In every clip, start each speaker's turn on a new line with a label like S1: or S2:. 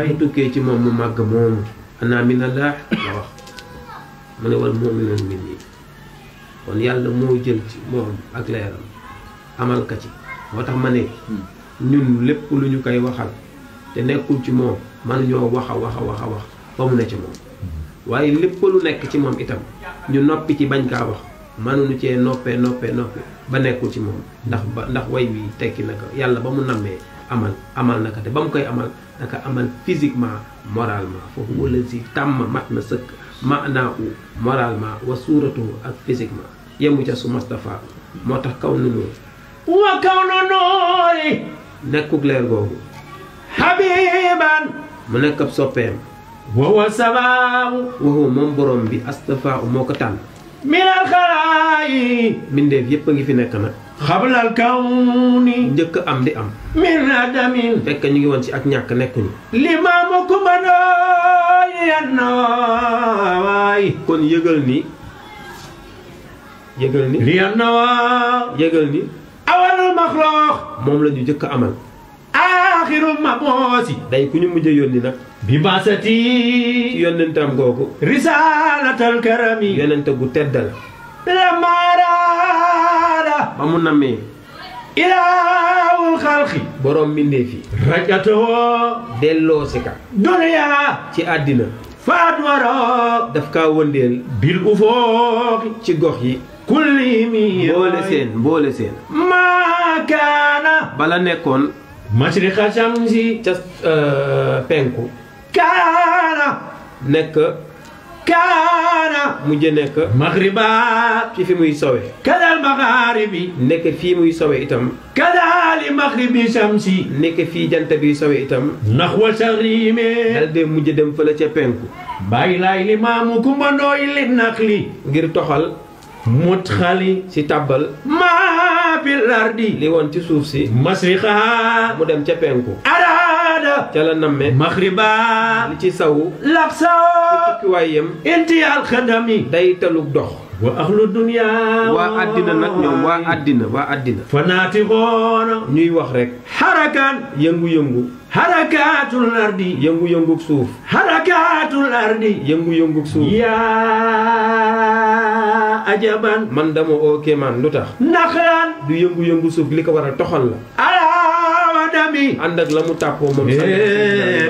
S1: mu tukkee ci moom mu màgg moomu ana minallah la wax mu ne wal mu'minun minni kon yàlla moo jël ci moom ak leeram amal ka ci moo tax ma ne ñun lépp lu ñu koy waxal te nekkul ci moom man ñoo wax a wax ba mu ne ci moom waaye lépp lu nekk ci moom itam ñu noppi ci bañ kaa wax mënuñu cee noppee ba nekkul ci moom ndax way wi tekki na ko yàlla ba mu nammee amal naka te ba mu koy amal naka amal physiquement moralement foofu wala si tàmm mat na sëkk maanaa u moralement wa suuratu ak physiquement yemu ca su Mustafa moo tax kaw nu nóor
S2: wa kaw nu nóori
S1: nekkuk leer googu
S2: habiban
S1: mu nekk ab soppeem
S2: wa sabaabu
S1: waxu moom borom bi astafa u moo ko tànn
S2: minal xalaayi
S1: mbindeef yépp a ngi fi nekk nag
S2: xablal kawni
S1: njëkk am di am
S2: min adamin
S1: fekk ñu ngi woon ci ak ñàkk nekkuñu
S2: limaamu kumbandooy yannawaay
S1: kon yëgal ni
S2: li yannawaay
S1: yëgal ni
S2: awalul maxloox
S1: moom la ñu njëkk amal
S2: aaxiru maboosi
S1: day ku ñu mujj yónni nag
S2: bi basati
S1: ci yónnentam googu
S2: risalatal karami
S1: yónnente gu tedd la
S2: maraada
S1: ba mu nammee
S2: ilaawul xalqi
S1: borom mbindeef yi
S2: rajatoo
S1: delloo si ka
S2: duniya
S1: ci àddina
S2: faat waroo
S1: daf kaa wëndeel
S2: bil ufooqi
S1: ci gox yi
S2: kulli mi
S1: mboole seen
S2: maakaana
S1: bala nekkoon
S2: mashriqa shamsi
S1: ca penku
S2: kaana
S1: mujj nekk
S2: maghriba
S1: ci fi muy sowe
S2: kadal magharibi
S1: nekk fii muy sowe itam
S2: kadali maghribi shamsi
S1: nekk fii jant bi sowe itam
S2: naxwa sarime
S1: dal de mujj dem fële ca penku
S2: bàyyi laay li maamu kumbandooy li naqli
S1: ngir toxal
S2: mut xali
S1: si tàbbal
S2: maa bil ardi
S1: li woon ci suuf si
S2: masriqa
S1: mu dem ca penku
S2: araada
S1: ca la namme
S2: maghriba
S1: li ci sawu
S2: laksa
S1: tukkiwaayam
S2: inti alxadami
S1: day talug dox
S2: wa ahlu dunya
S1: waa àddina nag ñoom waa àddina
S2: fanaatixoona
S1: ñuy wax rek
S2: harakan
S1: yëngu-yëngu
S2: harakaatul ardi
S1: yëngu-yëngug suuf
S2: harakaatul ardi
S1: yëngu-yëngug suuf
S2: yaa ajaban
S1: man dama oo kéemaan lu tax
S2: naxlaan
S1: du yëngu-yëngu suuf li ko war a toxal la
S2: alaa dami
S1: ànd ak la mu tàppoo moom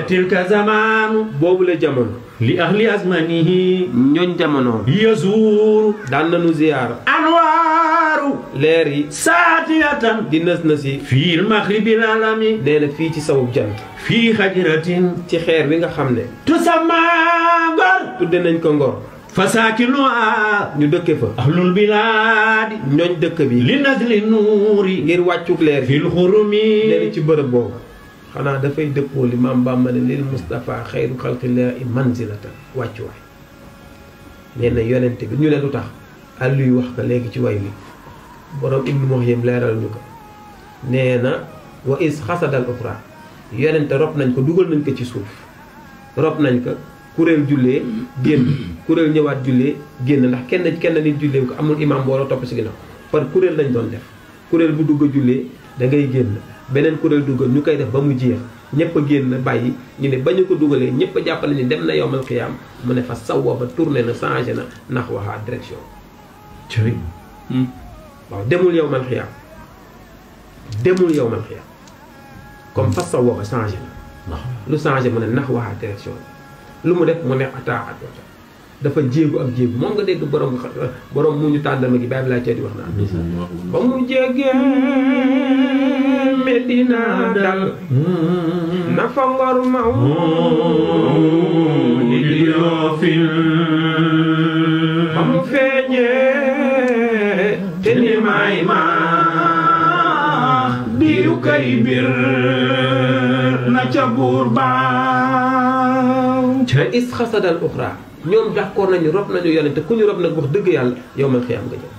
S2: tilka zamaanu
S1: boobu la jamono
S2: li ahli azmanihi
S1: ñooñ jamono
S2: yazuuru
S1: daan nañu ziyaara
S2: anwaaru
S1: leer yi
S2: saatiyatan
S1: di nës na si
S2: fiil maghribil alami
S1: nee na fii ci sawub jant
S2: fii xajratin
S1: ci xeer bi nga xam ne
S2: tusamma ngor
S1: tudde nañ ko ngor
S2: fasaakinuha
S1: ñu dëkke fa
S2: ahlul bilaadi
S1: ñooñ dëkk bi
S2: li nazli nuuri
S1: ngir wàccuk leer
S2: fil xurumi
S1: leen ci bërëb boobu xanaa dafay dëppoo li maam Bàmba ne lil Mustafa xayru xalqillaahi manzilatan wàccuwaay nee na yonente bi ñu ne lu tax àlluy wax ko léegi ci way wi borom Ibnu Muhyim leeral ñu ko nee na wa is xasadal uxra yonente rob nañ ko dugal nañ ko ci suuf rob nañ ko kuréel jullee génn kuréel ñëwaat jullee génn ndax kenn nit jullee ko amul imam booloo topp si ginnaaw par kuréel lañ doon def kuréel bu dugg a jullee da ngay génn beneen kuréel duggal ñu koy def ba mu jeex ñëpp a génn bàyyi ñu ne ba ñu ko dugalee ñëpp a jàppale ni dem na yowmal xiyaam mu ne fa sawwa ba tourné na changé na ndax waxaa direction waaw demul yowmal xiyaam comme fa sawwa ba changé na lu changé mu ne ndax waxaa direction lu mu def mu ne ataa at wata dafa jéegu ak jéegu moom nga dégg borom mu ñu tàndama gi bàyyi bi laa ceeti wax naa ba mu jégee Medina dal na fa ngor maw
S2: li yoofil
S1: ba mu feeñee te ni may ma diu kay bir na ca buur baaw ca is xasadal uxra ñoom d'accord nañu rob nañu yonente ku ñu rob nag wax dëgg yàlla yow man xiyaam nga jëm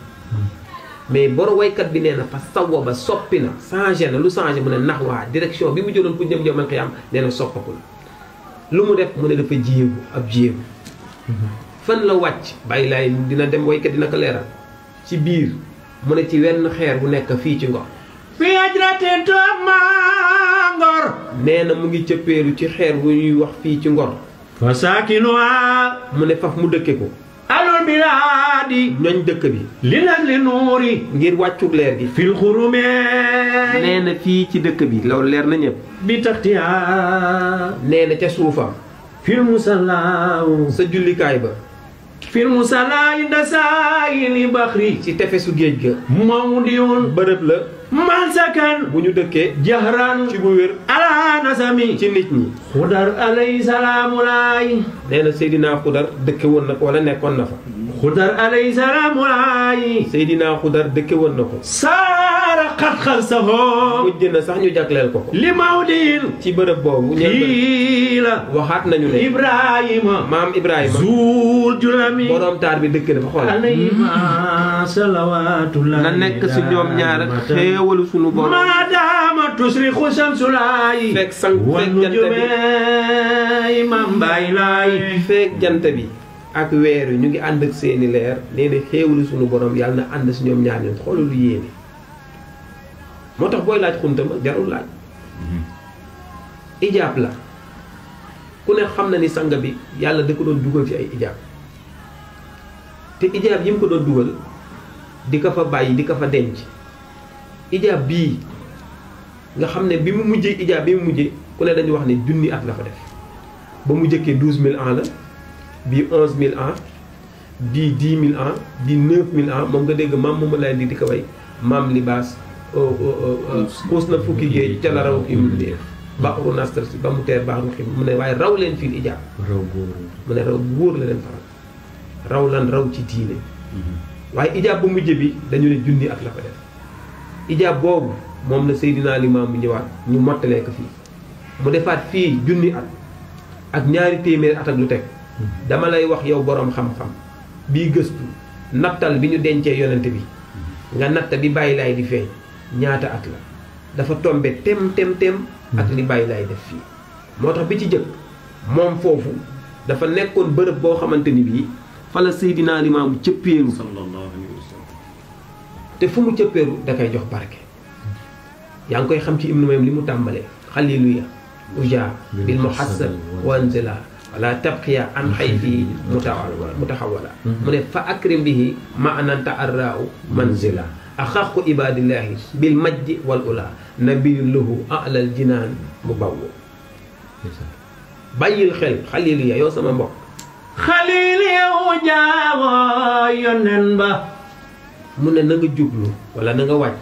S1: mais boro waykat bi nee na fa sawwa ba soppi na changé na lu changé mu ne nax waa direction bi mu jëloon pour jëm yow man xiyaam nee na soppakul lu mu def mu ne dafa jéegu ab jéegu fan la wàcc bàyyi laay dina dem waykat dina ko leeral ci biir mu ne ci wenn xeer bu nekk fii ci Ngor
S2: fi ajratin ma Ngor
S1: nee na mu ngi cëppeelu ci xeer wu ñuy wax fii ci Ngor
S2: fa saakinuha
S1: mu ne faf mu dëkke ko
S2: alul bilaadi
S1: ñooñ dëkk bi
S2: li nag li nuuri
S1: ngir wàccug leer gi
S2: fil xurume
S1: nee na fii ci dëkk bi loolu leer na ñëpp
S2: bi taxtiha
S1: nee na ca suufam
S2: fil musallaaw
S1: sa jullikaay ba
S2: fil musallaa inda saayili baxri
S1: ci tefesu géej ga
S2: mawdiun
S1: bërëb la
S2: mansakan
S1: bu ñu dëkkee
S2: jahran
S1: ci bu wér
S2: ala nasami
S1: ci nit ñi
S2: xudar alayhi salaamulaay
S1: nee na Seydina Xudar dëkke woon na ko wala nekkoon na fa
S2: xudar alayhi salaamulaay
S1: Seydina Xudar dëkke woon na ko
S2: saara xat-xal safoo
S1: mujj na sax ñu jagleel ko ko
S2: li mawdiin
S1: ci bërëb boobu
S2: kii la
S1: waxaat nañu ne
S2: Ibrahima
S1: maam Ibrahima
S2: zuul julami
S1: borom taar bi dëkk dafa xool
S2: alayhima salawaatullahi
S1: na nekk si ñoom ñaar ak xéewalu sunu borom
S2: maadaama tusriqu shamsulaay
S1: fekk sang
S2: wan
S1: fekk jant bi
S2: nujume imam Baay Laay
S1: fekk jant bi ak weer yi ñu ngi ànd ak seeni leer nee na xéewalu sunu borom yàlla na ànd si ñoom ñaar ñoom xoolal lu yéene moo tax booy laaj xuntama jarul laaj ijaab la ku ne xam na ni sang bi yàlla da ko doon dugal ci ay ijaab te ijaab yi mu ko doon dugal di ko fa bàyyi di ko fa denc ijaab bii nga xam ne bi mu mujjee ijaab bi mu mujjee ku ne dañu wax ne junni at la fa def ba mu jëkkee 12000 ans la bii 11000 ans bii 10000 ans bii 9000 ans moom nga dégg maam mooma lay di ko way maam libaas xuus na fukki géej ca la raw kii mu dee baaxuru nastar si ba mu teer baaxru xim mu ne waaye raw leen fii ijaab mu ne raw góor la leen faral raw lan raw ci diine waaye ijaab bu mujj bi dañu ne junni at la fa def ijaab boobu moom la Seydina Limaamu mu ñëwaat ñu mottalee ko fii mu defaat fii junni at ak ñaari téeméeri at ak lu teg dama lay wax yow boroom xam-xam bii gëstu nattal bi ñu dencee yonent bi nga natta bi Baay Laay di feeñ ñaata at la dafa tombe tem ak li Baay Laay def fii moo tax bi ci jëkk moom foofu dafa nekkoon bërëb boo xamante ni bii fa la Seydina Limaamu cëppeelu
S2: sallallahu alayhi wa sallam
S1: te fu mu cëppeelu da koy jox barke yaa ngi koy xam ci Ibnu Maym li mu tàmbalee xaliluya uja bil muhassab wanzila wala tabqiya an xayfi mutaxawala mu ne fa akrim bihi ma ananta arraaw manzila axaqu ibadillahi bil majdi wal ula nabiyun lahu alal jinaan mu bawwo bàyyil xel xaliluya yow sama mbokk
S2: xalil yow jaawo yonen ba
S1: mu ne na nga jublu wala na nga wàcc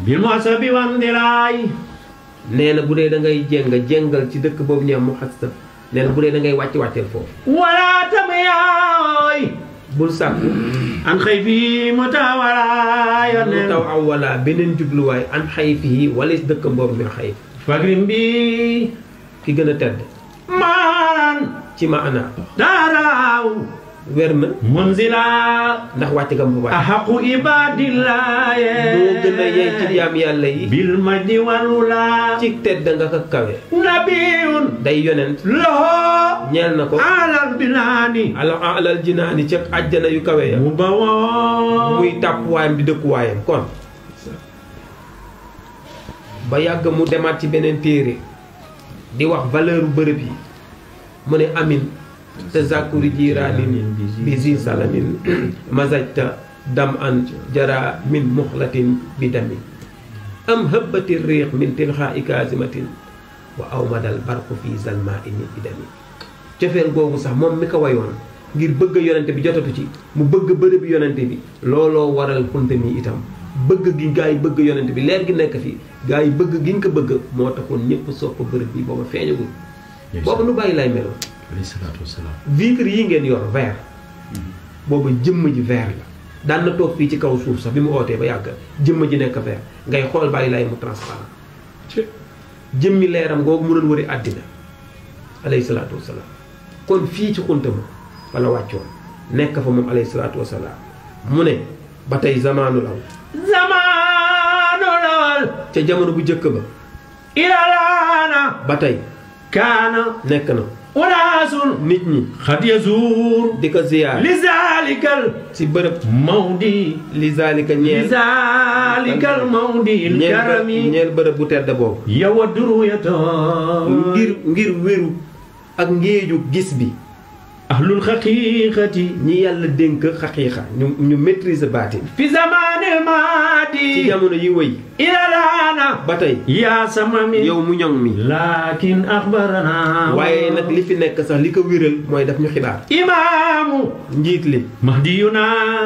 S2: bil muhasabi wandilaay
S1: nee na bu dee da ngay jéngal ci dëkk boobu ñeem mu xas nee na bu dee da ngay wàcceel foofu
S2: wala tam yaay
S1: bul sàkku
S2: an xëy fii mu tawala
S1: mu
S2: yonen
S1: taw aw wala beneen jubluwaay an xay fii walis dëkk boobu mi xay
S2: fagrim bi
S1: ki gën a tedd
S2: maaran
S1: ci maana
S2: daaraaw
S1: wer na
S2: munzila
S1: ndax wàcc nga mu wàcc
S2: axaqu ibadillaye
S1: moo gën a yey ci jaam yàlla yi
S2: bil majdi walula
S1: ci tedd nga ko kawe
S2: nabiyun
S1: day yonent
S2: loxo
S1: ñeel na ko
S2: alal binaani
S1: alal jinaani ca àjjana yu kawe ya
S2: mu bawoo
S1: muy tàppuwaayam di dëkkuwaayam kon ba yàgg mu demaat ci beneen téere di wax valeur bërëb yi mu ne amin tazakuri jiraanin bi zi salamin mazajta dam an jara min muxlatin bi damin am hëbbati riix min tilxaa kaasimatin wa aw madal barku fii zalma ini bi damin cofeel googu sax moom mi ko wayoon ngir bëgg yonente bi jotatu ci mu bëgg bërëb yonente bi looloo waral xunta mi itam bëgg gi gaa yi bëgg yonente bi leer gi nekk fi gaa yi bëgg gi ñu ko bëgg moo taxoon ñëpp sopp bërëb bi booba feeñagul booba nu Bàyyi Laay meloon
S2: alayhi salaatu wasalaam
S1: vitre yi ngeen yor verre booba jëmm ji verre la daan na toog fii ci kaw suuf sax bi mu ootee ba yàgg jëmm ji nekk verre ngay xool Bàyyi Laay mu transparent jëmmi leeram googu mu doon wëri àddina alayhi salaatu wasalaam kon fii ci xunta ma fa la wàccoon nekk fa moom alayhi salaatu wasalaam mu ne ba tey zamaanu law
S2: zamaanu lawal
S1: ca jamono bu jëkk ba
S2: ilalaana
S1: ba tey
S2: kaana
S1: nekk na
S2: unaasun
S1: nit ñi
S2: xad yazuur
S1: di ko ziyaar
S2: li zaalikal
S1: ci bërëb
S2: mawdi
S1: li zaalika
S2: li
S1: ñeel
S2: zaalikal mawdi il karami
S1: ñeel bërëb bu tedd boobu
S2: yawaddu ruyatan
S1: ngir wéru ak ngéeju gis bi
S2: ahlul xaqiiqati
S1: ñi yàlla dénk xaqiiqa ñu maîtriser baatin
S2: fi zamaanil
S1: ci
S2: maadi
S1: jamono yi wëy
S2: ilalaana
S1: ba tey
S2: yaa samami
S1: yow mu ñoŋ mi
S2: laakin axbarana
S1: waaye nag li fi nekk sax li ko wéral mooy daf ñu xibaar
S2: imaamu
S1: njiit li
S2: mahdiyuna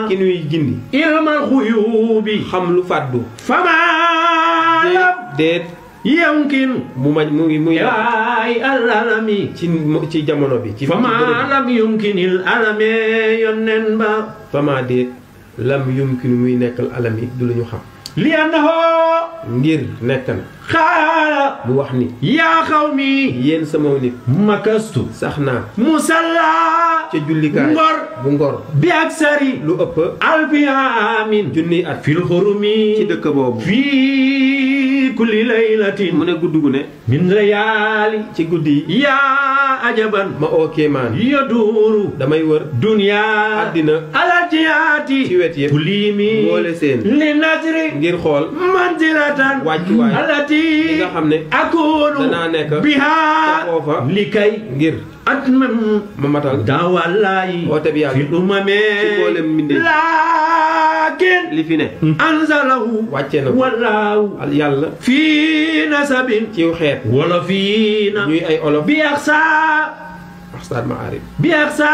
S1: ki nuy gindi
S2: ilmal xuyuubi
S1: xam lu fàddu
S2: famaalam
S1: déet
S2: yamkin
S1: mu ngi muy
S2: yaay alalami
S1: ci jamono bi ci
S2: famaalam yumkinil alame yonnen ba
S1: fama déet lam yumkinu muy nekkal alami du la ñu xam
S2: li annahu
S1: ngir nekk na
S2: xaala
S1: mu wax ni
S2: yaa xawmi
S1: yéen sama nit
S2: makastu
S1: sax naa
S2: musalla
S1: ca jullikaay
S2: ngor
S1: bu ngor
S2: bi ak sari
S1: lu ëpp
S2: alfiamin
S1: junniy at
S2: fil xurumi
S1: ci dëkk boobu
S2: fii kulli laylatin
S1: mu ne guddi gu ne
S2: min layaali
S1: ci guddi yi
S2: yaa ajaban
S1: ma oo kéemaan
S2: yaduuru
S1: damay wër
S2: dunya
S1: àddina
S2: alajiyaati
S1: ci wet yëpp
S2: tulimi
S1: boole seen
S2: li nasri
S1: ngir xool
S2: manzilatan
S1: wàccuwaay
S2: alati
S1: li nga xam ne
S2: akunu
S1: danaa nekk
S2: bihaa
S1: ca foofa
S2: li kay
S1: ngir
S2: atmam
S1: ma matal
S2: daawallaayi
S1: woote bi yàlla
S2: fil umame
S1: ci mboolem mbindeef
S2: laakin
S1: li fi ne
S2: anzalahu
S1: wàcce na ko
S2: wallaahu
S1: al yàlla
S2: fii nasabin
S1: ciw xeet
S2: wala fii na
S1: ñuy ay olof
S2: bi aksa
S1: axsaad maarib
S2: bi aksa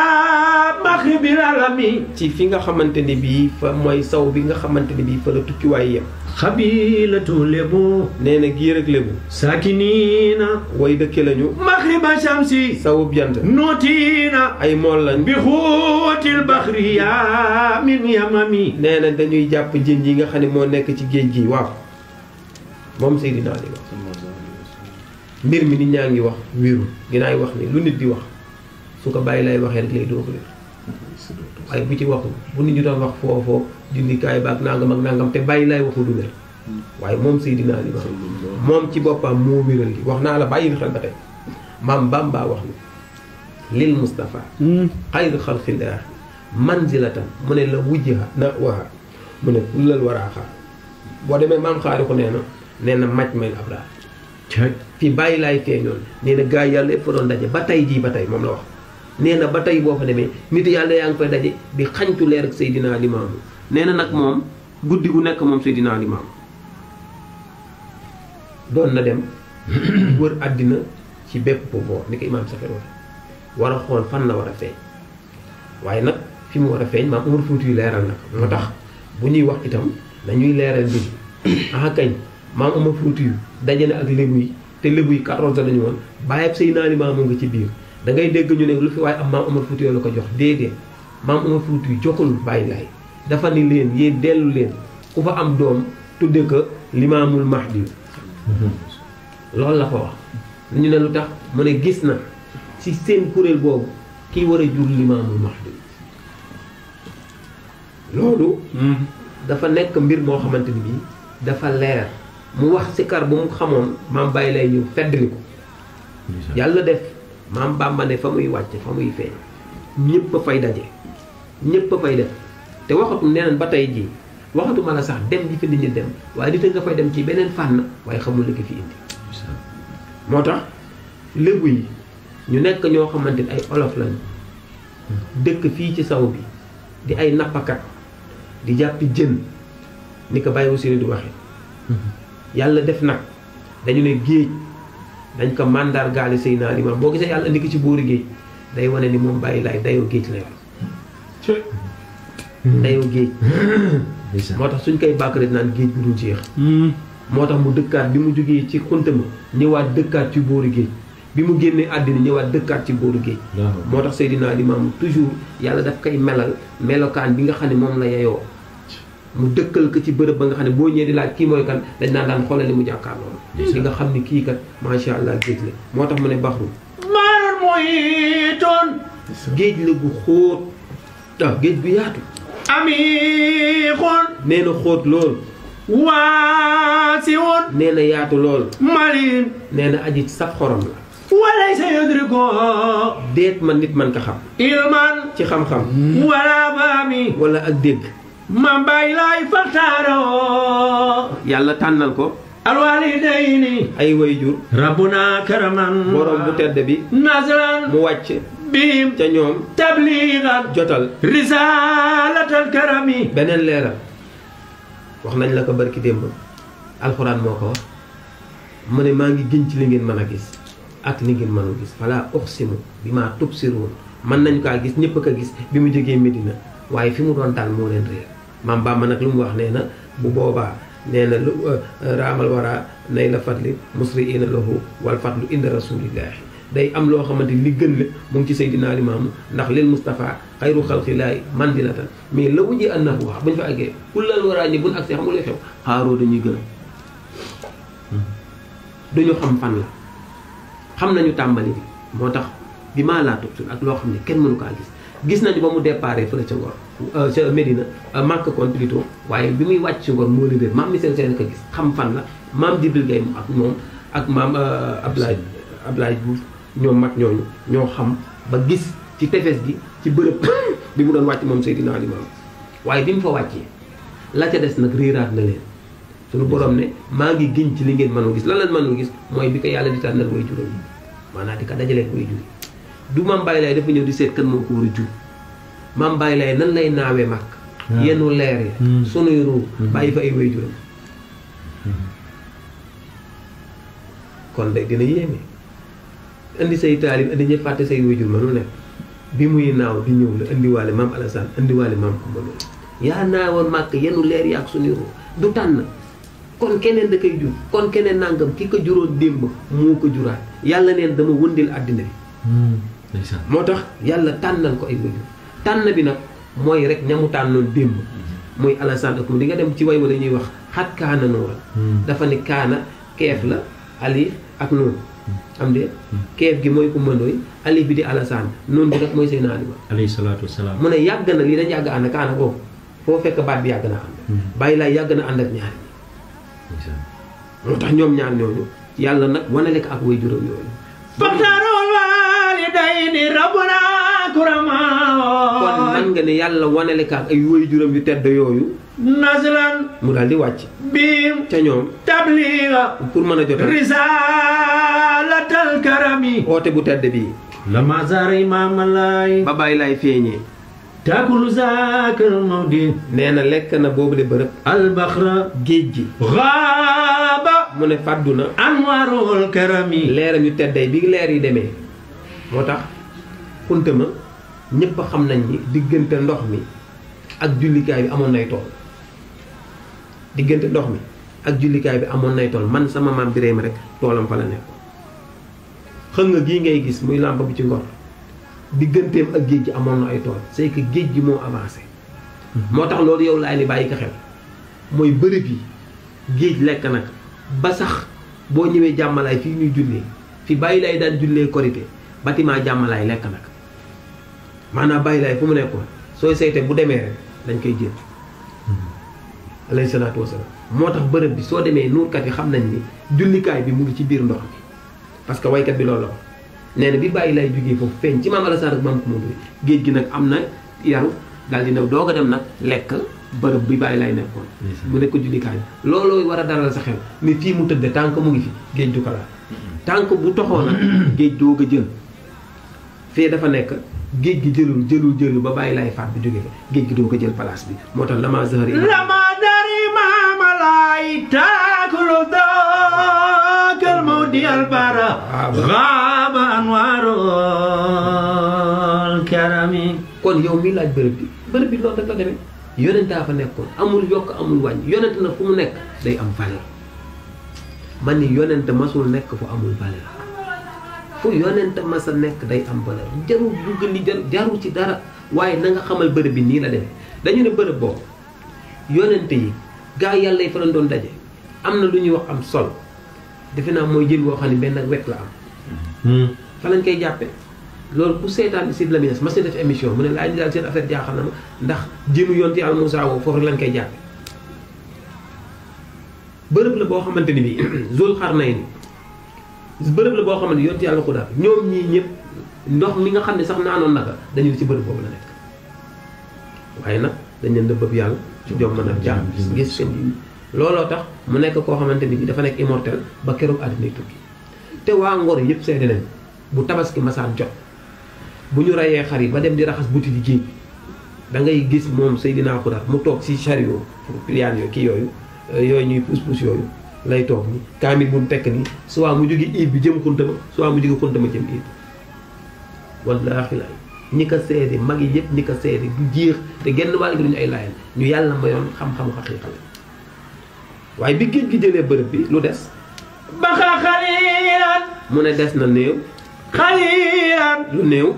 S2: maghribil alami
S1: ci fi nga xamante ni bii fa mooy saw bi nga xamante ni bii fa la tukkiwaay yem
S2: xabilatu lebu
S1: nee na giir ak lébu
S2: sakinina
S1: way dëkke lañu
S2: maghriba shamsi
S1: sawub jant
S2: nutina
S1: ay mool lañ
S2: bi xuutil baxriya min yamami
S1: nee na dañuy jàpp jën yi nga xam ne moo nekk ci géej gi waaw moom Seydina Ali wax mbir mi nit ñaa ngi wax wéerul ginaay wax ni lu nit di wax su ko bàyyi lay waxee rek lay doo ko wér waaye bu ci waxu bu nit ñu doon wax foofoo jundikaay baag nangam ak nangam te bàyyi lay waxu du wér waaye moom Seydina Ali moom ci boppam moo wéral li wax naa la bàyyi xel ba tey maam Bamba wax ni lil Mustafa xayru xalqillah manzilatan mu ne la wujjiha na waxa mu ne lal waraaxaa boo demee maam xaari ko nee na maj may abraar fii bàyyi laay feeñoon nee na gaa yi yàlla yëpp fa doon daje ba tey jii ba tey moom la wax nee na ba tey boo fa demee nit yàlla yaa ngi fay daje di xañtu leer ak Seydina Limaamu nee na nag moom guddi gu nekk moom Seydina Limaamu doon na dem wër àddina ci bépp boor ni ko imaam Safar war a xool fan la war a feeñ waaye nag fi mu war a feeñ maam Umar Fuuti yu leeral nag moo tax bu ñuy wax itam dañuy leeral mbir ah kañ maam Umar Fuuti yu daje na ak lébu yi te lébu yi 14 lañu woon bàyyi Seydina Limaamu nga ci biir da ngay dégg ñu ne lu fi waaye am maam Umar Fuuti yoo la ko jox déedéet maam Umar Fuuti yu joxul bàyyi laay dafa ni leen yéen dellu leen ku fa am doom tudde ko Limaamul Mahdi loolu la ko wax ñu ne lu tax mu ne gis na ci seen kuréel boobu kii war a jur Limaamul Mahdi loolu dafa nekk mbir moo xamante ni bii dafa leer mu wax si kar bu mu xamoon maam bàyyi lay ñëw feddli ko yàlla def maam Bàmba ne fa muy wàcc fa muy feeñ ñëpp a fay daje ñëpp a fay def te waxatu neneen ba tey jii waxatuma la sax dem di fi nit ñi dem waaye nit nga fay dem ci beneen fànn waaye xamul li ko fi indi moo tax lébu yi ñu nekk ñoo xamante ni ay olof lañu dëkk fii ci saw bi di ay nappakat di jàppi jën ni ko bàyyi aussi di waxee yàlla def nag dañu ne géej dañ ko màndargaale Seydina Limaamu boo gisee yàlla indi ko ci boori géej day wane ni moom bàyyi laay dayoo géej la yor dayoo géej moo tax suñ koy bàkk rek naan géej bu dul jeex moo tax mu dëkkaat bi mu jógee ci xunta ma ñëwaat dëkkaat ci boori géej bi mu génnee àddina ñëwaat dëkkaat ci booru géej moo tax Seydina Limaamu toujours yàlla daf koy melal melokaan bi nga xam ne moom la yeyoo mu dëkkal ko ci bërëb ba nga xam ne boo ñëwee di laaj kii mooy kan dañ naan daan xoolal li mu jàkkaar loolu li nga xam ne kii kat macha allah géej la moo tax mu ne baxru
S2: maar mooy toon
S1: géej la gu xóot géej gu yaatu
S2: ami xoon
S1: nee na xóot lool
S2: waa si woon
S1: nee na yaatu lool
S2: malin
S1: nee na aji saf xorom la
S2: walaysa yudriko
S1: déet man nit man ka xam
S2: ilman
S1: ci xam-xam
S2: wala fahmi
S1: wala ak dégg
S2: Maam Baay Laay faxtaaro
S1: yàlla tànnal ko
S2: alwalidayni
S1: ay wayjur
S2: rabbuna karaman
S1: borom bu tedd bi
S2: nasran
S1: mu wàcc
S2: bihim
S1: ca ñoom
S2: tabligan
S1: jotal
S2: risalatal karami
S1: beneen leeral wax nañ la ko barki démb alxuraan moo ko wax mu ne maa ngi giñ ci li ngeen mën a gis ak li ngeen mënul gis fala uqsimu bi maa tubsiruun mën nañ kaa gis ñëpp a ko gis bi mu jógee Medina waaye fi mu doon daal moo leen réer maam Bamba nag lu mu wax nee na bu boobaa nee na lu raamal wara nay la fadli musriina lahu wal fadlu inda rasulillahi day am loo xamante li gën la mu ngi ci Seydina Limaamu ndax lil Mustafa xayru xalqilaahi mandilatan mais la wujji annahu wax bu ñu fa àggee kullal waraa ñi buñ agsee xam nga luy xew xaaroo dañuy gën duñu xam fan la xam nañu tàmbali bi moo tax bi maa laa tubsir ak loo xam ne kenn mënu kaa gis nañu ba mu déparé fële ca Ngor ca Medina Makka kon plutôt waaye bi muy wàcc ci Ngor moo leen réer maam mi seen ko gis xam fan la maam Jibril Gaye ak moom ak maam Ablaye Diouf ñoom mag ñooñu ñoo xam ba gis ci tefes gi ci bërëb bi mu doon wàcc moom Seydina Limaamu waaye bi mu fa wàccee la ca des nag réeraat na leen suñu borom ne maa ngi giñ ci li ngeen mënul gis lan lañ mënul gis mooy bi ko yàlla di tànnal way juróom yi maanaam di ko dajalee way jur du Maam Baay Laay dafa ñëw di seet kan moo ko war a jur Maam Baay Laay nan lay naawee màkk yennu leer yi sunuy ruu bàyyi fa ay way juróom kon day dina yéeme indi say taalib indi ñëpp fàtte say way jur mënul nekk bi muy naaw di ñëw la indiwaale Maam Alassane indiwaale Maam Kumba Lo yaa naawoon màkk yennu leer yi ak sunuy ruu du tànn kon keneen da koy jur kon keneen nangam ki ko juróon démb moo ko juraat yàlla neen dama wëndeel àddina bi moo tax yàlla tànnal ko ay wajur tànn bi nag mooy rek ñamu tànnoon démb muy Alassane ak mu di nga dem ci way wala ñuy wax xat kaana nooral dafa ni kaana keef la alif ak noonu am de keef gi mooy Kumba Ndooy alif bi di Alassane noonu bi nag mooy Seydina Limaamu
S2: alayhi salaatu wasalaam
S1: mu ne yàgg na lii dañ yàgg ànd kaana boobu foo fekk baat bi yàgg na ànd Baay Laay yàgg na ànd ak ñaari moo tax ñoom ñaar ñooñu yàlla nag wanale ko ak way juróom yooyu
S2: faxtaarul waalidayni rabbuna kurama
S1: kon man nga ne yàlla wanale ko ak ay way juróom yu tedd yooyu
S2: naslan
S1: mu daal di wàcc
S2: biim
S1: ca ñoom
S2: tabliga
S1: pour mën a jotal
S2: risalatal karami
S1: oote bu tedd bii
S2: lama zara Maam Laay
S1: ba Baay Laay feeñee
S2: taakulu zaakal mawdi
S1: nee na lekk na boobu de bërëb
S2: albaxra
S1: géej gi
S2: xaaba
S1: mu ne fàddu na
S2: anwarul karami
S1: leeram yu tedday bi leer yi demee moo tax xunta ma ñépp xam nañ ni diggante ndox mi ak jullikaay bi amoon nay tool diggante ndox mi ak jullikaay bi amoon nay tool man sama maam Birahima rek toolam fa la nekk xël nga gii ngay gis muy làmp bi ci Ngor digganteem ak géej gi amoon na ay tool c'est que géej gi moo avancé moo tax loolu yow laay ni bàyyi ko xel mooy bërëb yi géej lekk nag ba sax boo ñëwee jàmmalaay fii ñuy jullee fi Baay Laay daan jullee korité bâtiment jàmmalaay lekk nag maanaam Baay Laay fu mu nekkoon sooy sayte bu demee rek dañ koy jël alayhi salaatu wasalaam moo tax bërëb bi soo demee nuurkat yi xam nañ ni jullikaay bi mu ngi ci biir ndox mi parce que waykat bi loolu la wax nee na bi Baay Laay jógee foofu feeñ ci Maam Alassane ak Maam Kumba Ndooy géej gi nag am na yaru daal di new doog a dem nag lekk bërëb bi Baay Laay nekkoon mu nekk jullikaay bi looloo war a daral sa xel ni fii mu tëdd tànk mu ngi fi géej du ko laal tànk bu toxoo nag géej doog a jël fee dafa nekk géej gi jëlul ba Baay Laay faat bi jógee fa géej gi doo ko jël place bi moo tax lama zahari
S2: Maam Laay taakulu daakal mawdi albara xaaba anwarul karami
S1: kon yow mi laaj bërëb bi loolu rek la demee yonentaa fa nekkoon amul yokk amul wàññi yonent na fu mu nekk day am valeur man ni yonent masul nekk fu amul valeur fu yonent masa nekk day am valeur jarul dugg li jarul ci dara waaye na nga xamal bërëb bi nii la demee dañu ne bërëb boobu yonent yi gaa yàlla yi fa lañ doon daje am na lu ñuy wax am sol defe naa mooy jën woo xam ne benn wet la am fa lañ koy jàppe loolu bu seetaan si Lamine mas na def émission mu ne laaj daal seen affaire jaaxal na ma ndax jënu yonti Yàlla Moussa woo foofu rek lañ koy jàppe bërëb la boo xamante ni bi Zul Xarnayni bërëb la boo xam ne yonent yàlla Xudaar ñoom ñii ñëpp ndox mi nga xam ne sax naanoon naka dañu ci bërëb boobu la nekk waaye nag dañ leen dëbbëb yàlla ci jom mën a jaam gis seen yi looloo tax mu nekk koo xamante ni bi dafa nekk immortel ba keroog àddina tukki te waa Ngor yëpp seede nañ bu tabaski masaan jot bu ñu rayee xar yi ba dem di raxas buti di géej da ngay gis moom Seydina Xudaar mu toog si chariot piliyaan yooyu kii yooyu ñuy puus yooyu lay toog ni kaamil bu mu tekk nii soit mu jóge iib bi jëm xuntama soit mu jóge xuntama jëm iib wallaahi laay ñi ko seede mag yi yëpp ñi ko seede du jeex te genn wàll gi duñu ay laayal ñu yàlla mayoon xam-xamu xaqiiqa la waaye bi géej gi jëlee bërëb bi lu des
S2: baqa xalilan
S1: mu ne des na néew
S2: xalilan
S1: lu néew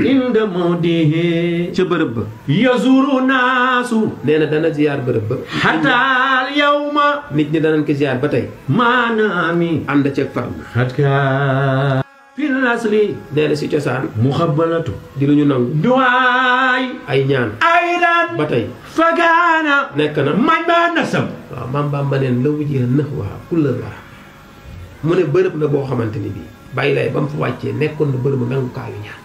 S2: inda mawdihi
S1: ca bërëb ba
S2: yazuru naasu
S1: nee na dana ziyaar bërëb ba
S2: xatal yawma
S1: nit ñi danañ ko ziyaar ba tey
S2: maanaami
S1: ànd ceeg farlu
S2: xatka fil asli
S1: nee na si cosaan
S2: muxabbalatu
S1: di lu ñu nangu
S2: duwaay
S1: ay ñaan
S2: aydan
S1: ba tey
S2: fagaana
S1: nekk na
S2: mañ ba nasam
S1: waaw maam Bamba neen la wujjee nëx waa kullal waa mu ne bërëb la boo xamante ni bii bàyyi lay ba mu fa wàccee nekkoon na bërëbu nangukaayu ñaan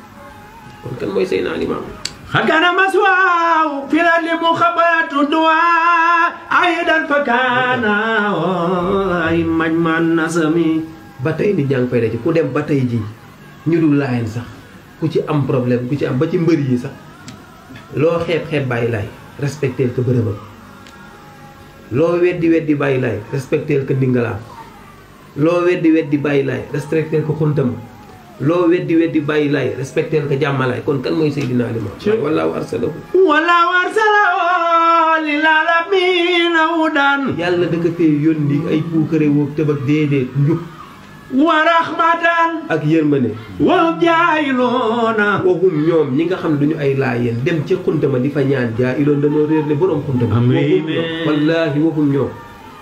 S1: kon kan mooy Seydina Limaamu
S2: xatkana maswaaw fil asli muxabbalatu duwaay aydan fagaana ay mañ ma nasami
S1: ba tey nit ñaa ngi fay daje ku dem ba tey ji ñu dul laayeen sax ku ci am problème ku ci am ba ci mbër yi sax loo xeeb bàyyi laay respecteel ko bërëbam loo weddi bàyyi laay respecteel ko ndingalaam loo weddi bàyyi laay respecteel ko xuntam loo weddi bàyyi laay respecteel ko jàmmalaay kon kan mooy Seydina Limaamu wallaahu arsalahu lil aalamiina hudan yàlla da ko fee yónni ay puukare woog tëbak déedéet njub
S2: wa rahmatan
S1: ak yërmande
S2: wa jaayiloona
S1: waxum ñoom ñi nga xam ne duñu ay laayeen dem ci xuntama di fa ñaan jaayiloon dañoo réer ne boroom xuntama wallaahi waxum ñoom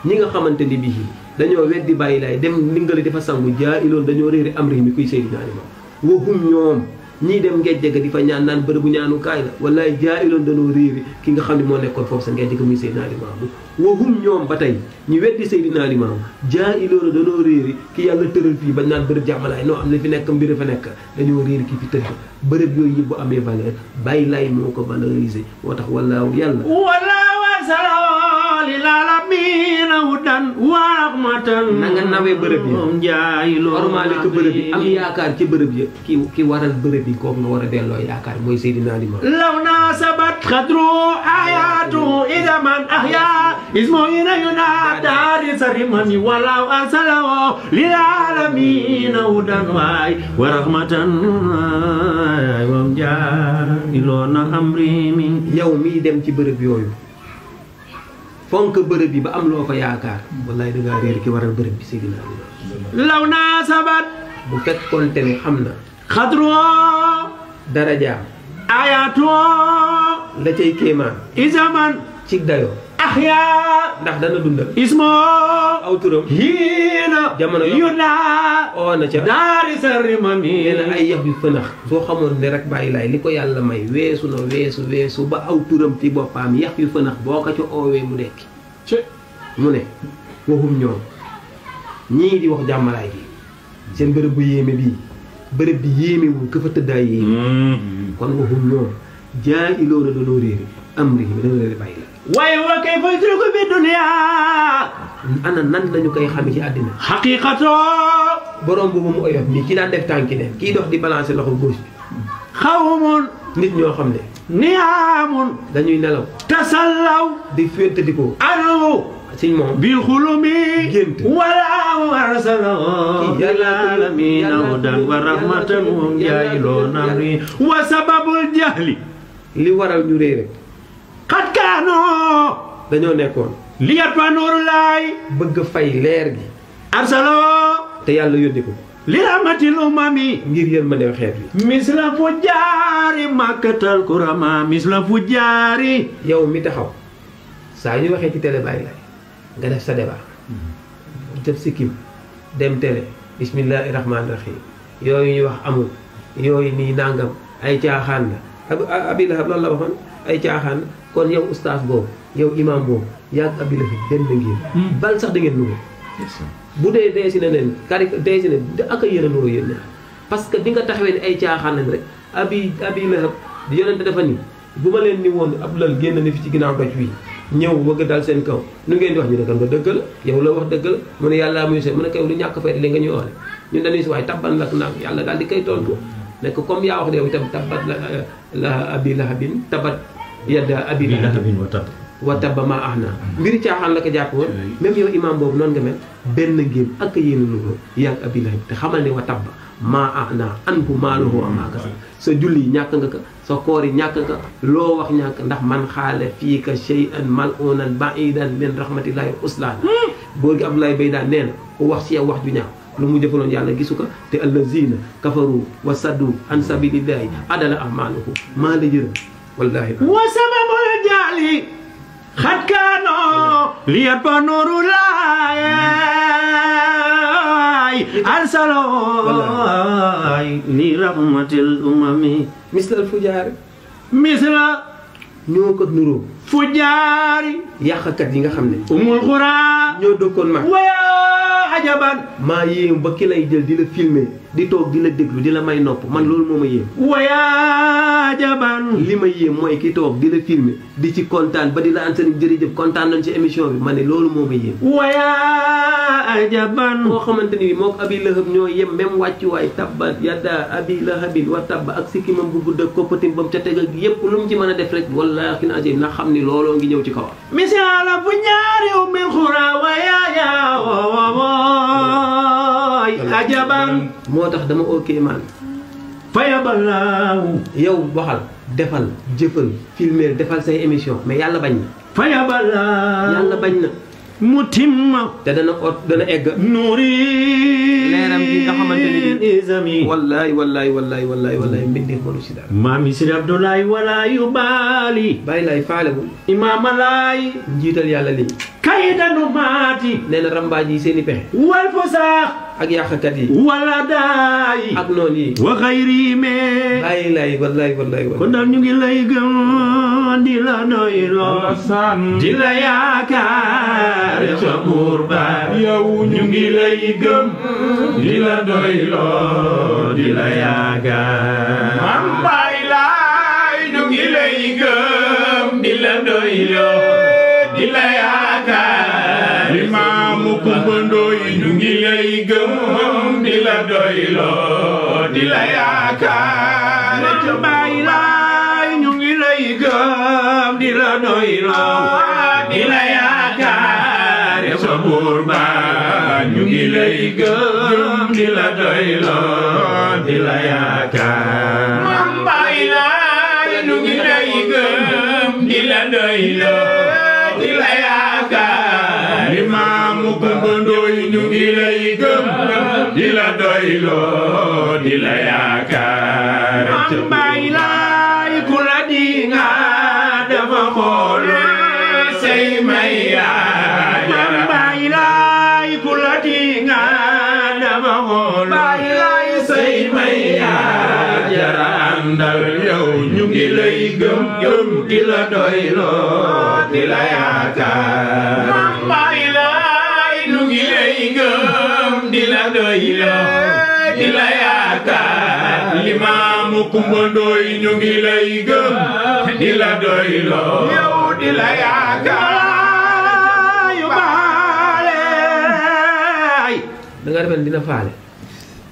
S1: ñi nga xamante ni bii dañoo weddi bàyyi laay dem ndingali dafa sangu jaayiloon dañoo réeri am réew mi kuy Seydina Limaamu waxum ñoom ñii dem ngejjega di fa ñaan naan bërëbu ñaanukaay la wallaahi jaayiloon dañoo réeri ki nga xam ne moo nekkoon foofu sa ngejjega muy Seydina Limaamu waxum ñoom ba tey ñu weddi Seydina Limaamu jaayiloon dañoo réeri ki yàlla tëral fii bañ naan bërëb jàmmalaay noo am na fi nekk mbir fa nekk dañoo réeri ki fi tëdd bërëb yooyu yëpp bu amee valeur bàyyi laay moo ko valoriser moo tax wallaahu yàlla lil aalamiina hudan wa rahmatan na nga nawee bërëb yi ormaale ko bërëb yi am yaakaar ci bërëb yi ki waral bërëb yi kooku nga war a delloo yaakaar mooy Seydina Limaamu
S2: law nasabat xadru ayatu ida man ahya ismo ina yuna dari sarimani walaw arsalawo lil aalamiina hudan waay wa rahmatan wa jaa'iloona amri min
S1: yow miy dem ci bërëb yooyu fonk bërëb yi ba am loo fa yaakaar wallaay da ngaa réer ki waral bërëb bi Seydina Limaamu
S2: law nasabat
S1: bu fekkoonte ne xam na
S2: xadru
S1: darajaam
S2: ayatu
S1: la cay kéemaan
S2: isaman
S1: ci dayoo
S2: ahya
S1: ndax dana dundal
S2: ismo
S1: aw turam
S2: hiina
S1: jamono
S2: yuna
S1: oo na ca
S2: daari sarimami
S1: yéen ay yax yu fënax soo xamoon ne rek bàyyi laay li ko yàlla may weesu na weesu ba aw turam ci boppam yax yu fënax boo ko ca oowee mu dekki mu ne waxum ñoom ñii di wax jàmmalaay gi seen bërëb bu yéeme bii bërëb bi yéemewul ka fa tëddaay yéeme kon waxum ñoom jaa iloona danoo réeri am ri bi dana réeri bàyyi la
S2: waaye wa kay fa yudriku bi dunya
S1: ana nan lañu koy xame ci àddina
S2: xaqiqato
S1: borom boobu mu oyof nii ki daan def tànki neen kii dox di balancer loxo gauche bi
S2: xawmun
S1: nit ñoo xam ne
S2: niyaamun
S1: dañuy nelaw
S2: tasallaw
S1: di féntadikoo
S2: anu
S1: siñ moom
S2: bil xulumi
S1: gént
S2: wala arsalawo lil aalamiina hudan wa rahmatan wa jaa'iloona amri wa sababul jahli
S1: li waral ñu réere
S2: xat kaanoo
S1: dañoo nekkoon
S2: li yatfa nuuru laay
S1: bëgg fay leer gi
S2: arsaloo
S1: te yàlla yónni ko
S2: li rahmatil umami
S1: ngir yërmande xeet wi
S2: misla fujjaari makkatal kurama misla fujjaari
S1: yow mi taxaw saa ñu waxee ci télé bàyyi lay nga def sa débat def sikkim dem télé bismillahi rahmaani rahim yooyu ñu wax amul yooyu nii nangam ay caaxaan la Abi Lahab loolu la waxoon ay caaxaan kon yow ustaas boobu yow imam boobu yàgg Abi Lahab benn ngeen bal sax da ngeen nugu bu dee dessiné leen dessiné ak a yërënoo yéen ñaar parce que di nga taxawee ni ay caaxaan lañ rek abi Lahab di yonente dafa ni bu ma leen ni woon ab lal génn ni fi ci ginnaaw doj wi ñëw bëgg dal seen kaw nu ngeen di wax ñu ne kan nga dëgg la yow la wax dëgg la mu ne yàlla muy se mu ne ko yow lu ñàkk fay li nga ñuy oole ñun dañuy si waaye tabban lak naam yàlla daal di koy tontu nekk comme yaa wax de yow itam tabbat la abi lahabin tabat yadda abi lahabin wa tabba maa ahna mbiri caaxaan la ko jàpp woon même yow imam boobu noonu nga mel benn ngéem ak yéen lu ko yàgg abi lahab te xamal ne wa tabba maa ahna anhu maaluhu wa maa kasab sa julli ñàkk nga ko sa koor yi ñàkk nga loo wax ñàkk ndax man xaale fii ka shay'an mal'unan ba'idan min rahmatillahi uslaan góor gi Abdoulaye Bay daan nee na ku wax ci yow wax ju ñaaw lu mu jëfaloon yàlla gisu ko te allazina kafaru wa saddu an sabilillahi adala ahmaluhu maa la jërëm wallahi
S2: wa sababul jaali xat kaano liyat ba nooru laay arsalooy li rahmatil umami
S1: mislal fujaari
S2: misla
S1: ñoo ko nuroo
S2: fujaari
S1: yàqkat yi nga xam ne
S2: umul xuraa
S1: ñoo dëkkoon mag
S2: waya ajaban
S1: maa yéem ba ki lay jël di la filmer di toog di la déglu di la may nopp man loolu moo ma yéem
S2: waya ajaban
S1: li ma yéem mooy ki toog di la filmer di ci kontaan ba di la antenne jërëjëf kontaan nañ ci émission bi ma ne loolu moo ma yéem
S2: waya ajaban
S1: moo xamante ni moo ko abi lahab ñoo yem même wàccuwaay tabbat yadda abi lahabin wa tabba ak sikkimam bu gudd ak koppatim ba mu ca teg ak yépp lu mu ci mën a def rek wallaahi na ajib na xam ni looloo ngi ñëw ci kawam
S2: misaala fu ñaari umil xuraa waya ajaban
S1: moo tax dama ok man
S2: fayabalaahu
S1: yow waxal defal jëfal filmer defal say émission mais yàlla bañ na
S2: fayabalaahu
S1: yàlla bañ na
S2: mu timma
S1: te dana egg
S2: nuuri
S1: leeram gi nga xamante ni
S2: isami
S1: wallaay mbindeef mënu si dara
S2: maami Sidi Abdoulaye wala yu baali
S1: bàyyi laay faalewul
S2: imaama laay
S1: njiital yàlla lii
S2: kayidanu maati
S1: nee na rambaaj yi seen i pexe
S2: wal fusaax
S1: ak yàqkat yi
S2: wala daay
S1: ak noonu yi
S2: wa xayri me
S1: bàyyi laay wallaay
S2: kon daal ñu ngi lay gëm di la doyloo di la yaakaar sa buur ba yow ñu ngi lay gëm di la doyloo di la yaakaar man Baay Laay ñu ngi lay gëm di la doyloo di la yaakaar Limaamu Kumba Ndooy ñu ngi lay gëm di la doyloo di la yaakaar Baay Laay ñu ngi lay gëm di la doyloo di la yaakaar sa buur ba ñu ngi lay gëm di la doyloo di la yaakaar Maam Baay Laay ñu ngi lay gëm di la doyloo di la yaakaar Limaamu Kumba Ndooy ñu ngi lay gëm di la doyloo di la yaakaar Maam Baay Laay ku la di nga dafa xool say may yaay Maam Baay Laay ku la di nga dafa xool Baay Laay say may yaay jara àndal yow ñu ngi lay gëm di la doyloo di la yaakaar Maam Baay Laay ñu ngi lay gëm di la doyloo di la yaakaar Limaamu Kumba Ndooy ñu ngi lay gëm di la doyloo yow di la yaakaar yu baale
S1: da nga defen dina faale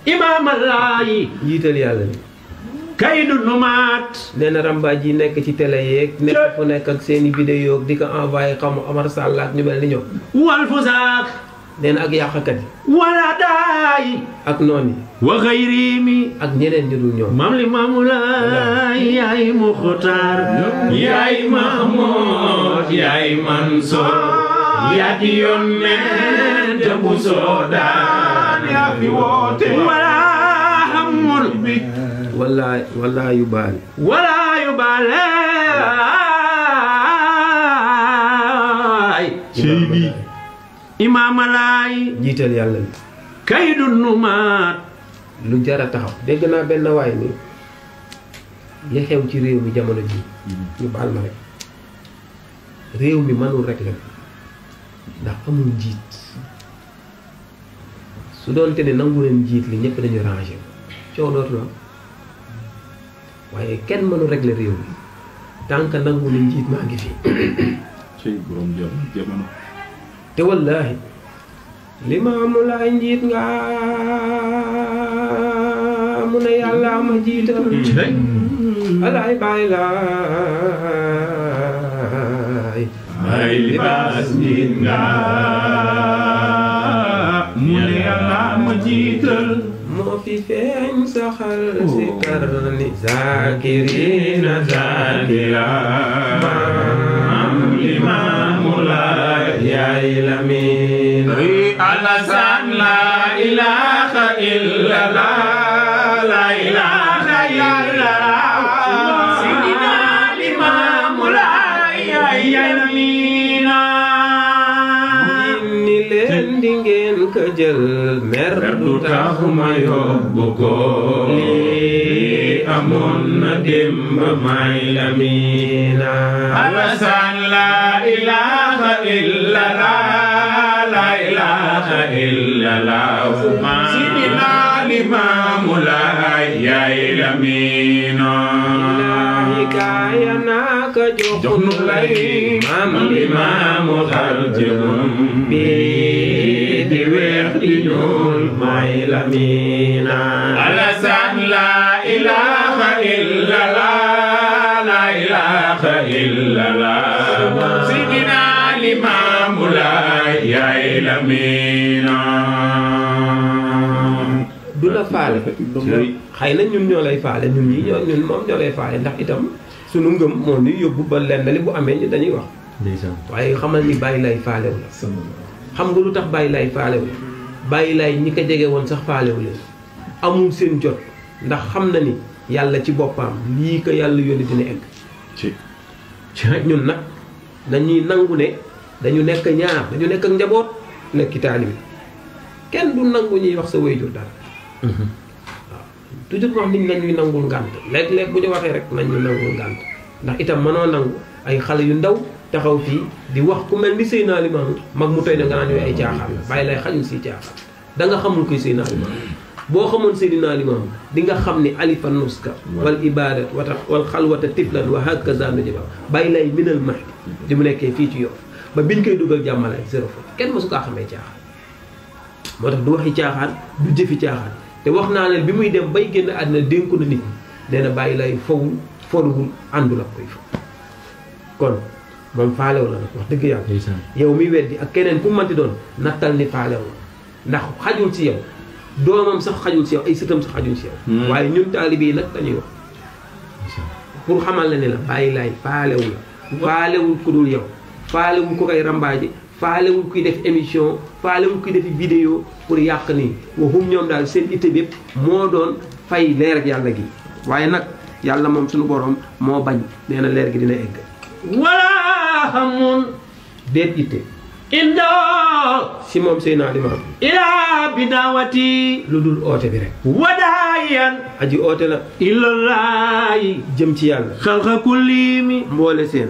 S2: Imaam Laay
S1: njiital yàlla ni
S2: kay du numaat
S1: nee na rambaaj yi nekk ci télé yeeg nekk fu nekk ak seeni vidéo di ko envoyé xamu Omar Sall ak ñu mel ni ñoom
S2: wal fusaax
S1: nee na ak yàqkat yi
S2: wala daay
S1: ak noon yi
S2: wa xayri mi
S1: ak ñeneen ñu dul ñoom
S2: Maam Limaamu Laay yaay Muxtaar yaay Mahmoud yaay Mansoor yaa di yónnee te bu soodaan yaa fi woote wala xamul bi
S1: wala yu baale
S2: Seydi Imaam Laay
S1: njiital yàlla ni
S2: kay du numaat
S1: lu jar a taxaw dégg naa benn waay ni li xew ci réew mi jamono ji ñu baal ma rek réew mi mënul rek la ndax amul njiit su doonte ne nangu leen jiit li ñëpp dañu rangé coow dootul am waaye kenn mënu régler réew mi tant que nangu leen jiit maa ngi fi.
S2: ci borom jamono.
S1: te wallaahi Limaamu Laay njiit nga mu ne yàlla ma jiital. alaay baay laay.
S2: ay libaas njiit nga mu ne yàlla ma jiital.
S1: moo fi feeñ saxal si kar ni zakirina zakira. maam Limaamu Laay yaay Lamin.
S2: Alasan la ilaha illallah, la ilaha illallah. Sidina Limaamu Laay yaay Lamin.
S1: ni leen di ngeen ko jël mer du tax ma yóbbu ko. lii amoon na démb may Lamin.
S2: Alasan la ilaha illallah. La ilaha illallah. Sidina Limaamu Laay yaay Lamin.
S1: ilaahi kaaya naa ko jox nu lay. maam Limaamu xar jëmam bi di weex di ñuul may Lamin.
S2: Alasan la ilaha illallah. La ilaha illallah. Sidina Limaamu Laay yaay Lamin.
S1: du la faale. xëy na ñun ñoo lay faale ñun ñi ñun moom ñoo lay faale ndax itam sunu ngëm moo ñu yóbbu ba lenn li bu amee ñu dañuy wax. waaye xamal ni Baye Laye faalewu la. xam nga lu tax Baye Laye faalewu la. Baye Laye ñi ko jege woon sax faalewu leen amul seen jot ndax xam na ni yàlla ci boppam lii ko yàlla yónni dina egg. ñun nag dañuy nangu ne dañu nekk ñaar dañu nekk ak njaboot nekk taalibe kenn du nangu ñuy wax sa waajur dara. waaw toujours wax nit nañuy nangul ngànt léeg-léeg bu ñu waxee rek nañ ñu nangul ngànt ndax itam mënoo nangu ay xale yu ndaw taxaw fii di wax ku mel ni Seydina Limaamu mag mu toy na nga naan yooyu ay caaxaan Baye Laye xajul si caaxaan da nga xamul koy Seydina Limaamu boo xamoon Seydina Limaamu di nga xam ni alifa nuska wal ibadat wal xalwata tiflan wa hakaza nujiba Baye Laye minal mahdi di mu nekkee fii ci Yoff ba biñ koy dugal jàmmalaay zéro faute kenn mosu kaa xamee caaxaan moo tax du waxi caaxaan du jëfi caaxaan te wax naa leen bi muy dem bay génn àddina dénku na nit ñi nee na Baye Laye fowul foluwul àndul ak koy fa kon moom faalew la nag wax dëgg yàlla yow mi weddi ak keneen ku manti doon nattal ni faalew la ndax xajul ci yow doomam sax xajul ci yow ay sëtam sax xajul ci yow waaye ñun taalibe yi nag dañuy wax pour xamal la ne la Baye Laye faalew la faalewul ku dul yow faalewul ku koy rambaaje faalewul kuy def émission faalewul kuy def vidéo pour yàq nii waxum ñoom daal seen itte bépp moo doon fay leer ak yàlla gi waaye nag yàlla moom suñu borom moo bañ nee na leer gi dina egg
S2: wala xamun
S1: déet itte
S2: indo
S1: si moom Seydina Limaamu
S2: ila bidawati
S1: lu dul oote bi rek
S2: wadayan
S1: aji oote la
S2: ilallahi
S1: jëm ci yàlla
S2: xalqa kullimi
S1: mboole seen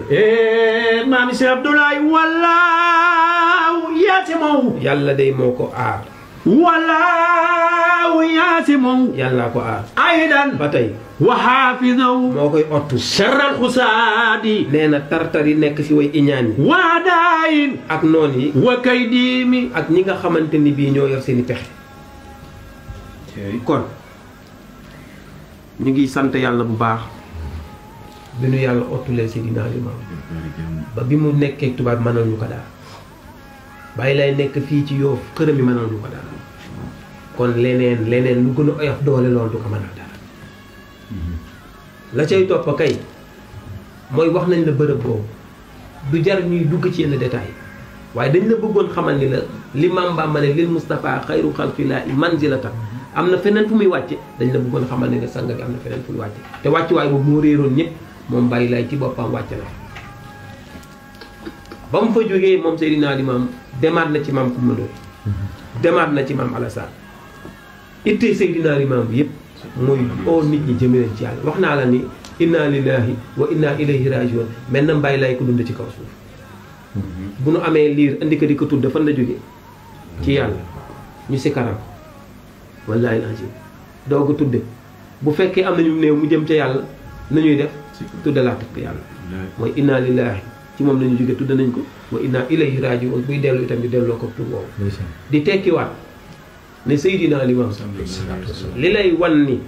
S2: maami si Abdoulaye wallaahu yaasimahu
S1: yàlla day moo ko aar
S2: wallaahu yaasimahu
S1: yàllaa ko aar
S2: aydan
S1: ba tey
S2: wa xaafizahu
S1: moo koy ottu
S2: sharral xusaadi
S1: nee na tartar yi nekk si way iñaan yi
S2: waadaayin
S1: ak noon yi
S2: wa kaydiimi
S1: ak ñi nga xamante ni bii ñoo yor seeni pexe kon ñu ngi sant yàlla bu baax bi nu yàlla ottulee Seydina Limaamu ba bi mu nekkee tubaab mënal ñu ko daal Baye Laye nekk fii ci Yoff këram yi mënal ñu ko daal kon leneen lu gën a oyof doole loolu du ko mënal daal la cay topp kay mooy wax nañ la bërëb boobu du jar ñuy dugg ci yenn détails waaye dañ la bëggoon xamal ni la li Maam Bamba ne lil Moustapha xayru xalqillaahi manzilatan am na feneen fu muy wàcce dañ la bëggoon xamal ni la sang bi am na feneen fu muy wàcce te wàccuwaay boobu moo réeroon ñëpp moom Baye Laye ci boppam wàcc na ba mu fa jógee moom Seydina Limaamu demaat na ci maam Coumba Ndoye demaat na ci maam Alassane ittee Seydina Limaamu yëpp mooy oo nit ñi jëme leen ci yàlla wax naa la ni inna lillahi wa inna ilayhi rajiun mel na Baye Laye ko dund ci kaw suuf bu nu amee liir indi ko di ko tudd fan la jógee ci yàlla ñu sikaral wallaahi naa ci doo ko tudde bu fekkee am nañu néew mu jëm ca yàlla nañuy def tudde laa ko yàlla mooy inna lillahi ci moom lañu jóge tudde nañ ko wa inna ilayhi raji'un buy dellu itam di delloo ko tur woowu di tekkiwaat ne Seydina Limaamu li lay wan ni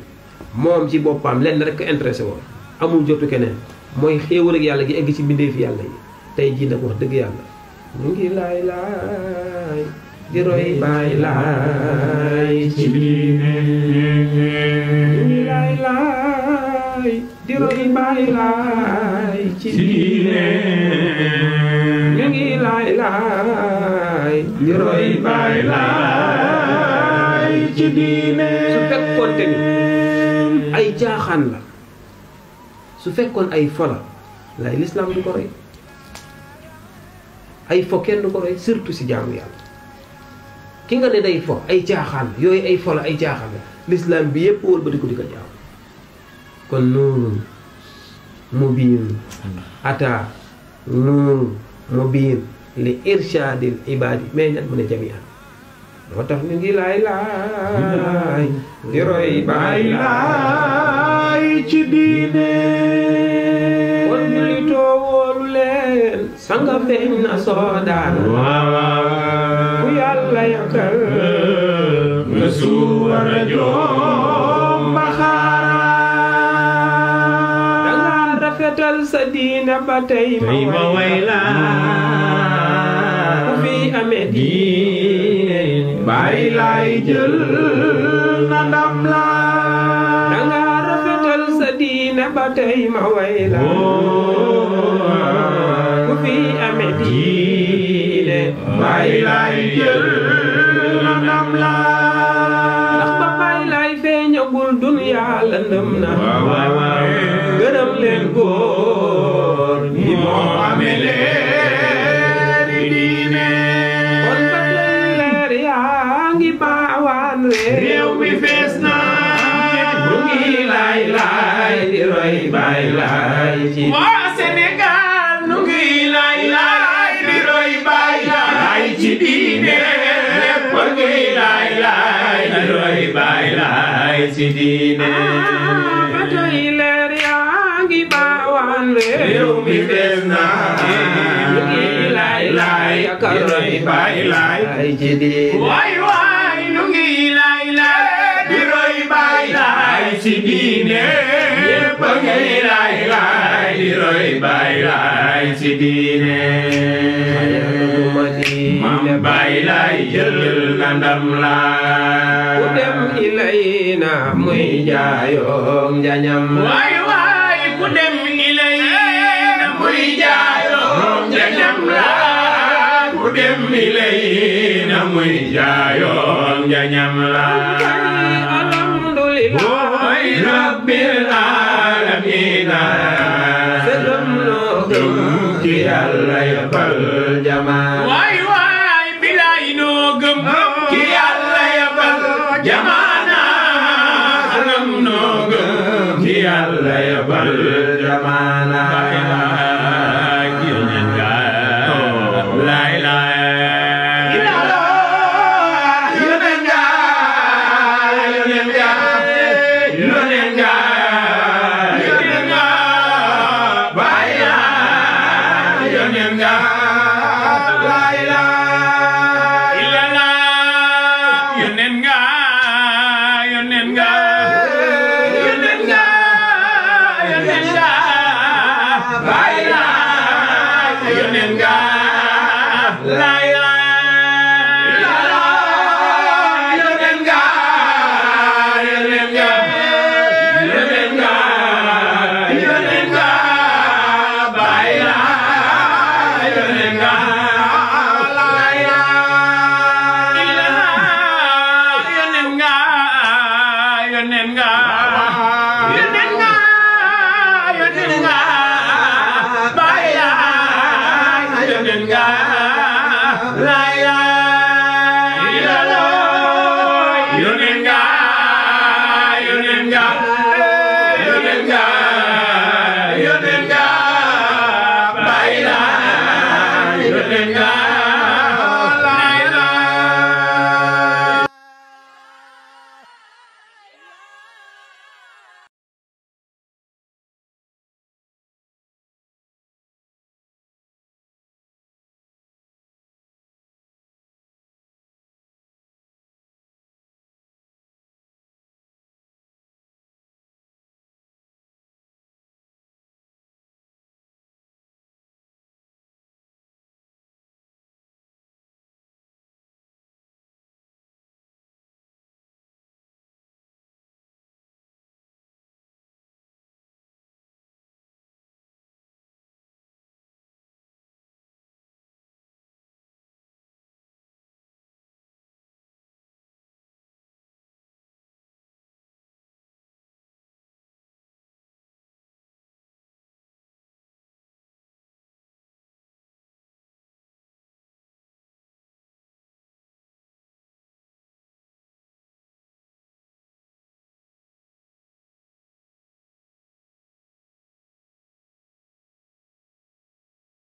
S1: moom ci boppam lenn rek ko intéressé woon amul jotu keneen mooy xéewal ak yàlla gi egg ci mbindeef yàlla yi tey jii nag wax dëgg yàlla ñu ngi laay laay di roy baay laay ci diine ñu ngi laay laay di roy baay laay ci diine ñu ngi laay laay di roy baay laay ci diine su fekkoonte ni ay jaaxaan la su fekkoon ay fola lay lislaam du ko roy ay fo kenn du ko roy surtout si jaamu yàlla ki nga ne day fo ay caaxaan yooyu ay fola ay caaxaan la lislaam bi yépp wël ba di ko jaam kon nuurun mubiin ata nuurun mubiin li irshaadil ibaadi mais ñat mu ne jami'an moo tax ñu ngi laay laay di roy baay laay ci diine kon julitoo wóolu leen sanga feeñ na soodaan ku yàlla yakal nga suwar a joom baxaara danga rafetal sa diine ba tey ma way la ku fi amee diine baay laay jël na ndam la danga rafetal sa diine ba tey ma way la ku fi amee diine baay laay jël na ndam la ndax ba baay laay feeñagul dunya lëndëm na gërëm leen góor ñi moo amee leeri diine kon ba leer yaa ngi baawaan réew mi fees na ñu ngi laay laay di roy baay laay ci waa Sénégal ñu ngi laay laay di roy baay laay ci diine lépp ngi laay laay di roy baay laay ci diine ba tey leer yaa ngi baawaan réew mi fees na ñu ngi laay laay di roy baay laay ci diine waay waay ñu ngi laay laay di roy baay laay ci diine lépp ngi laay laay di roy baay laay ci diine mam baay laay jël na ndam la ku dem ilayna muy jaayoom njañam waay waay ku dem ilayna muy jaayoom njañam la ku dem ilayna muy jaayoom njañam la alhamdulillah rabbil alamin ci yàlla yabal jamaa waay waay bilaay noo gëm ci yàlla yabal jamaana xalam noo gëm ci yàlla yabal jamaana laay laay Nenga